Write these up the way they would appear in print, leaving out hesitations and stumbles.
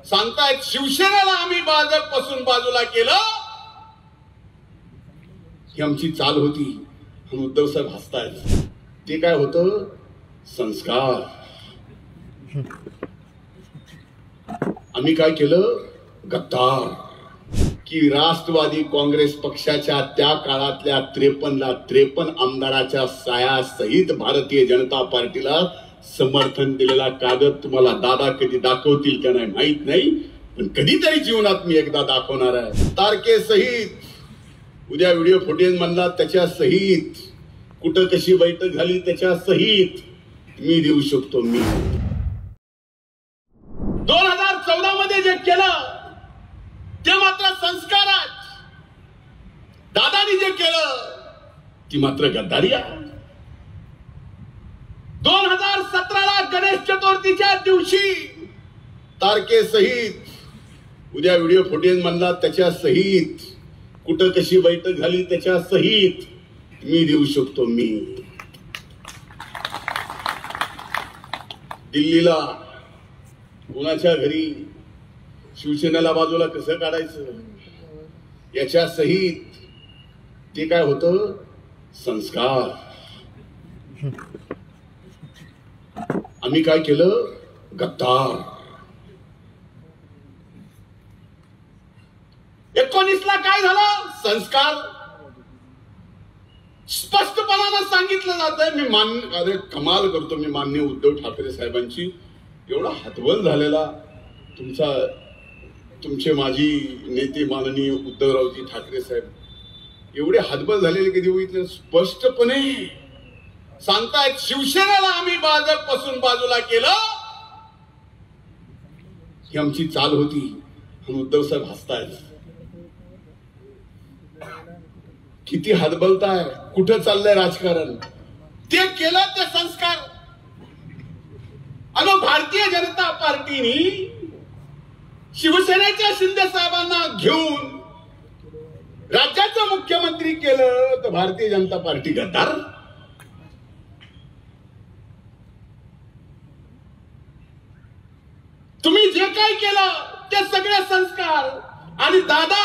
सांगतायत शिवसेनेला आम्ही भाजप पासून बाजूला केलं ही आमची चाल होती आणि उद्धव साहेब हसतायत. ते काय होतं? संस्कार. आम्ही काय केलं? गद्दार. की राष्ट्रवादी काँग्रेस पक्षाच्या त्या काळातल्या 53 आमदाराच्या सायासहित भारतीय जनता पार्टीला समर्थन दिलेला कागद तुम्हाला दादा कधी दाखवतील का नाही माहित नाही, पण कधीतरी जीवनात मी एकदा दाखवणार आहे. तारखेसहित उद्या व्हिडिओ फुटेज म्हणला त्याच्या सहित, कुठं कशी बैठक झाली त्याच्या सहित मी देऊ शकतो. मी 2014 मध्ये जे केलं ते मात्र संस्कारात, दादानी जे केलं ती मात्र गद्दारी आहे. 2017ला गणेश चतुर्थीच्या दिवशी तारखेसहित उद्या व्हिडिओ फुटेज म्हणला त्याच्या सहित, कुठं कशी बैठक झाली त्याच्या सहित मी देऊ शकतो. मी दिल्लीला कोणाच्या घरी शिवसेनेला बाजूला कसं काढायचं याच्या सहित ते काय होतं? संस्कार. आम्ही काय केलं? गद्दार. 19ला काय झालं? संस्कार. स्पष्टपणानं सांगितलं जातंय. मी मान्य, अरे कमाल करतो मी माननीय उद्धव ठाकरे साहेबांची. एवढा हतबल झालेला तुमचे माजी नेते माननीय उद्धवरावजी ठाकरे साहेब एवढे हतबल झालेले कधी बघितले? स्पष्टपणे सांगतायत शिवसेनेला आम्ही भाजप पासून बाजूला केलं ही आमची चाल होती आणि उद्धव साहेब हसतायत. किती हतबलताय, कुठं चाललंय राजकारण? ते केलं ते संस्कार. आणि भारतीय जनता पार्टीने शिवसेनेच्या शिंदे साहेबांना घेऊन राज्याचं मुख्यमंत्री केलं तर भारतीय जनता पार्टी गद्दार. तुम्ही जे काय केलं ते सगळे संस्कार. आणि दादा,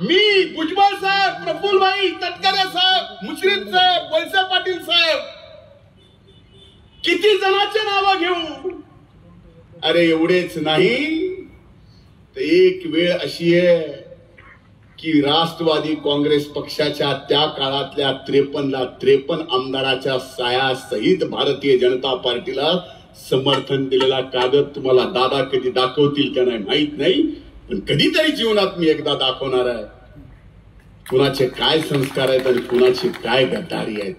मी, भुजबळ साहेब, प्रफुल्लभाई तटकरे साहेब, मुश्रीफ साहेब, वळसे पाटील साहेब, किती जणांचे नाव घेऊ? अरे एवढेच नाही तर एक वेळ अशी आहे की राष्ट्रवादी काँग्रेस पक्षाच्या त्या काळातल्या 53 आमदाराच्या सायासहित भारतीय जनता पार्टीला समर्थन दिलेला कागद तुम्हाला दादा कधी दाखवतील का नाही माहित नाही, पण कधीतरी जीवनात मी एकदा दाखवणार आहे. कुणाचे काय संस्कार आहेत आणि कुणाची काय गद्दारी आहे.